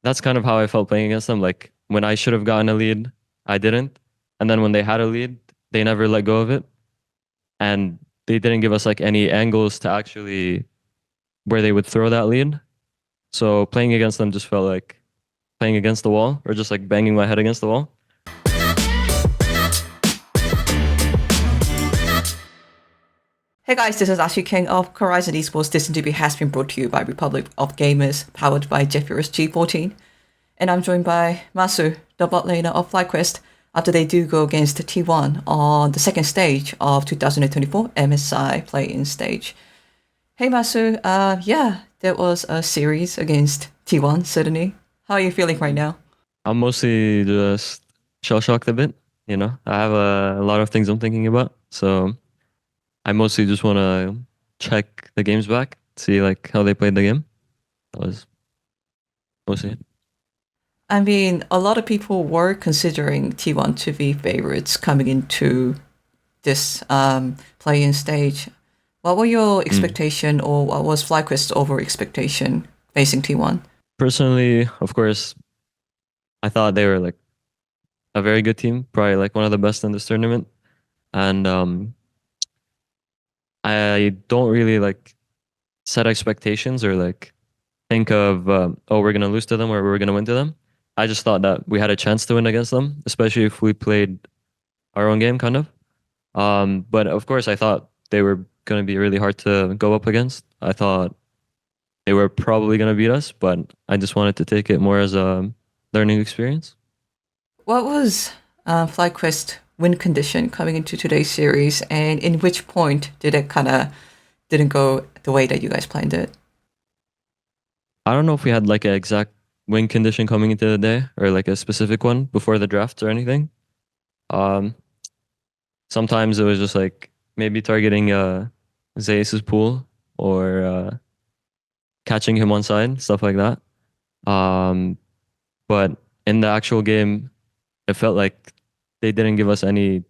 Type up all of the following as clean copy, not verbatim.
that's kind of how I felt playing against them. Like when I should have gotten a lead, I didn't. And then when they had a lead, they never let go of it. And they didn't give us like any angles to actually where they would throw that lead. So playing against them just felt like playing against the wall or just like banging my head against the wall. Hey guys, this is actually King of Horizon Esports. This interview has been brought to you by Republic of Gamers, powered by Zephyrus G14. And I'm joined by Massu, the bot laner of FlyQuest, after they do go against T1 on the second stage of 2024 MSI play-in stage. Hey Massu, yeah, there was a series against T1, certainly. How are you feeling right now? I'm mostly just shell-shocked a bit, you know. I have a lot of things I'm thinking about. So I mostly just want to check the games back, see like how they played the game. That was mostly it. I mean, a lot of people were considering T1 to be favorites coming into this play-in stage. What were your Mm. expectation, or what was FlyQuest's over expectation facing T1? Personally, of course, I thought they were like a very good team, probably like one of the best in this tournament. And I don't really like set expectations or like think of oh, we're gonna lose to them or we're gonna win to them. I just thought that we had a chance to win against them, especially if we played our own game, kind of. But of course, I thought they were gonna be really hard to go up against. I thought they were probably gonna beat us, but I just wanted to take it more as a learning experience. What was FlyQuest win condition coming into today's series, and in which point did it kind of didn't go the way that you guys planned it? I don't know if we had like an exact win condition coming into the day or like a specific one before the draft or anything. Um, Sometimes it was just like maybe targeting Zeus's pool or catching him on side, stuff like that. Um, but in the actual game, it felt like they didn't give us any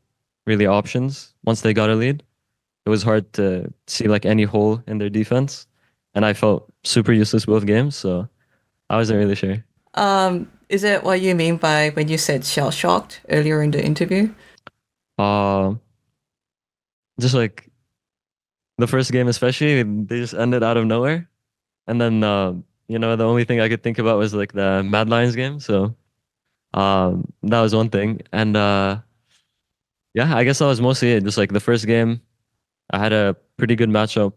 really options once they got a lead. It was hard to see like any hole in their defense, and I felt super useless both games, so I wasn't really sure. Is it what you mean by when you said shell shocked earlier in the interview? Um, just like the first game, especially, they just ended out of nowhere, and then the only thing I could think about was like the Mad Lions game. So that was one thing, and yeah, I guess that was mostly it. Just like the first game, I had a pretty good matchup.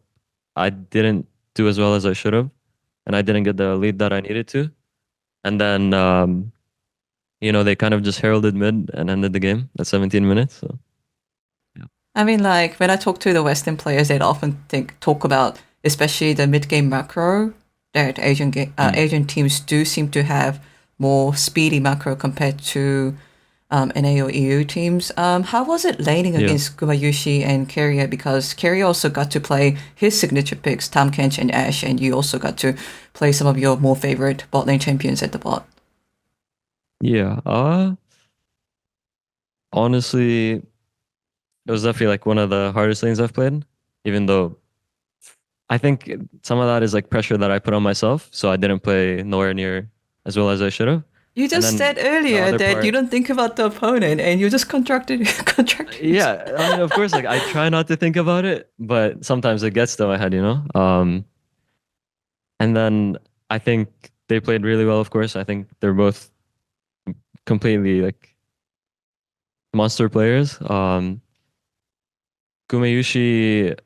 I didn't do as well as I should have, and I didn't get the lead that I needed to. And then they kind of just heralded mid and ended the game at 17 minutes. So yeah. I mean, like when I talk to the Western players, they'd often talk about, especially the mid game macro, that Mm. Asian teams do seem to have more speedy macro compared to NA or EU teams. How was it laning Yeah. against Gumayushi and Keria? Because Keria also got to play his signature picks, Tam Kench and Ash, and you also got to play some of your more favorite bot lane champions at the bot. Yeah. Honestly, it was definitely like one of the hardest things I've played, even though I think some of that is like pressure that I put on myself. So I didn't play nowhere near as well as I should have. You And just then said the earlier other that you part, don't think about the opponent and you just contracted contracted yourself. yeah, I mean, of course, like I try not to think about it, but sometimes it gets to my head, you know? And then I think they played really well, of course. I think they're both completely like monster players. Gumayushi,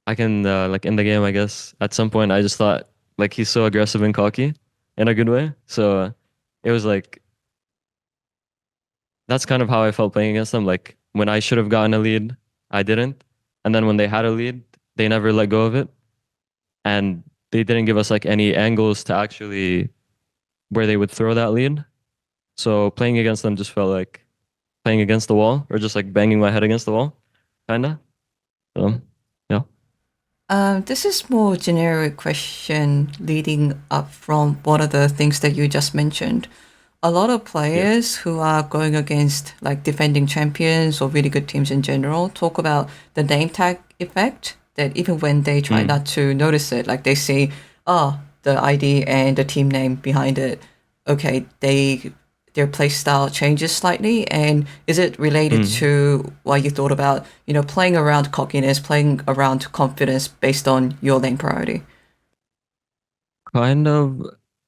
I can like in the game, I guess at some point I just thought like he's so aggressive and cocky in a good way. So it was like that's kind of how I felt playing against them. Like when I should have gotten a lead, I didn't. And then when they had a lead, they never let go of it. And they didn't give us like any angles to actually where they would throw that lead. So playing against them just felt like playing against the wall or just like banging my head against the wall, kinda. So yeah. This is more generic question leading up from one of the things that you just mentioned. A lot of Yeah. players who are going against like defending champions or really good teams in general talk about the name tag effect, that even when they try Mm. not to notice it, like they see, oh, the ID and the team name behind it. okay, their play style changes slightly, and is it related Mm. to what you thought about, playing around cockiness, playing around confidence based on your lane priority? Kind of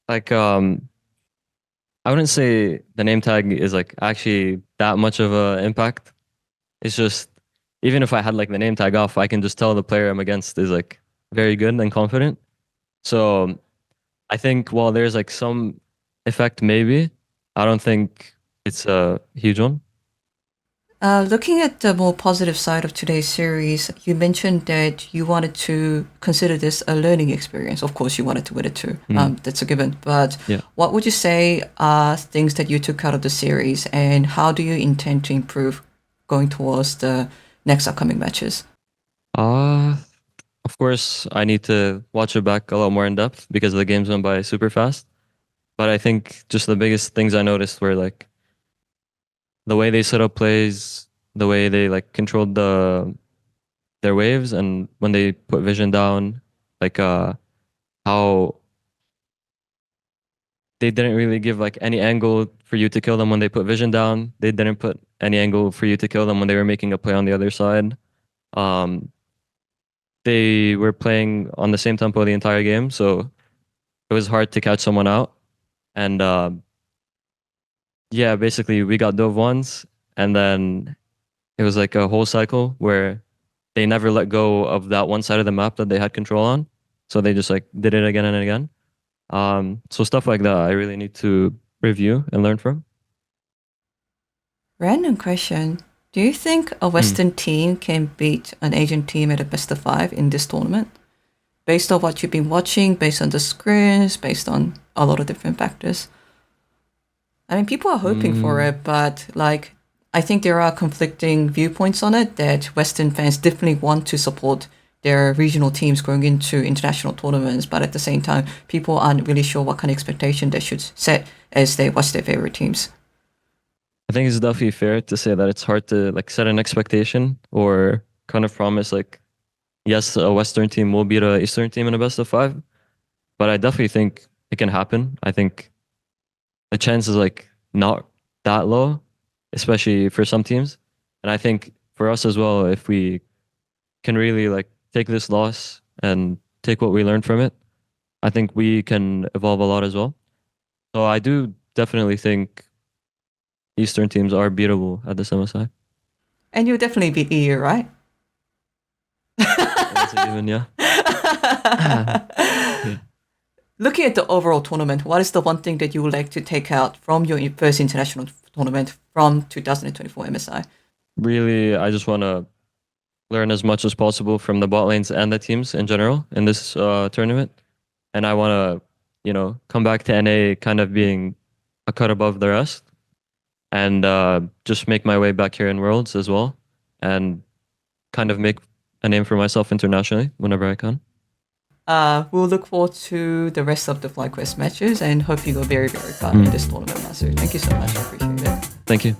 like I wouldn't say the name tag is like actually that much of a impact. It's just even if I had like the name tag off, I can just tell the player I'm against is like very good and confident. So I think while there's like some effect, maybe I don't think it's a huge one. Looking at the more positive side of today's series, you mentioned that you wanted to consider this a learning experience. Of course, you wanted to win it too. Mm, That's a given. But yeah. what would you say are things that you took out of the series, and how do you intend to improve going towards the next upcoming matches? Uh, of course, I need to watch it back a lot more in depth because the games went by super fast. But I think just the biggest things I noticed were like the way they set up plays, the way they like controlled their waves, and when they put vision down, like how they didn't really give like any angle for you to kill them when they put vision down. They didn't put any angle for you to kill them when they were making a play on the other side. Um, they were playing on the same tempo the entire game, so it was hard to catch someone out. And yeah, basically we got dove once, and then it was like a whole cycle where they never let go of that one side of the map that they had control on. So they just like did it again and again. So stuff like that, I really need to review and learn from. Random question. Do you think a Mm. Western team can beat an Asian team at a best of five in this tournament? Based on what you've been watching, based on the screens, based on a lot of different factors. I mean, people are hoping for Mm. it, but like, I think there are conflicting viewpoints on it that Western fans definitely want to support their regional teams going into international tournaments, but at the same time, people aren't really sure what kind of expectation they should set as they watch their favorite teams. I think it's definitely fair to say that it's hard to like set an expectation or kind of promise like yes, a Western team will beat a Eastern team in a best of five. But I definitely think it can happen. I think the chance is like not that low, especially for some teams. And I think for us as well, if we can really like take this loss and take what we learned from it, I think we can evolve a lot as well. So I do definitely think Eastern teams are beatable at this MSI. And you'll definitely beat EU, right? That's a given, yeah. Yeah. Looking at the overall tournament, what is the one thing that you would like to take out from your first international tournament from 2024 MSI? Really, I just want to learn as much as possible from the bot lanes and the teams in general in this tournament. And I want to, come back to NA kind of being a cut above the rest and just make my way back here in Worlds as well and kind of make a name for myself internationally whenever I can. We'll look forward to the rest of the FlyQuest matches and hope you go very, very far in Mm. this tournament, Masu. Thank you so much. I appreciate it. Thank you.